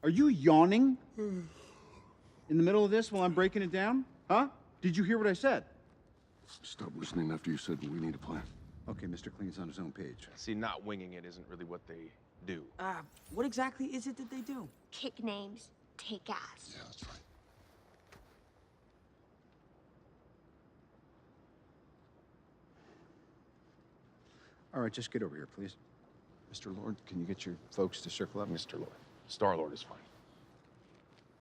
Are you yawning in the middle of this while I'm breaking it down? Huh? Did you hear what I said? Stop listening after you said we need a plan. Okay, Mr. Clean's on his own page. See, not winging it isn't really what they do. What exactly is it that they do? Kick names, take ass. Yeah, that's right. All right, just get over here, please. Mr. Lord, can you get your folks to circle up? Mr. Lord. Star-Lord is fine.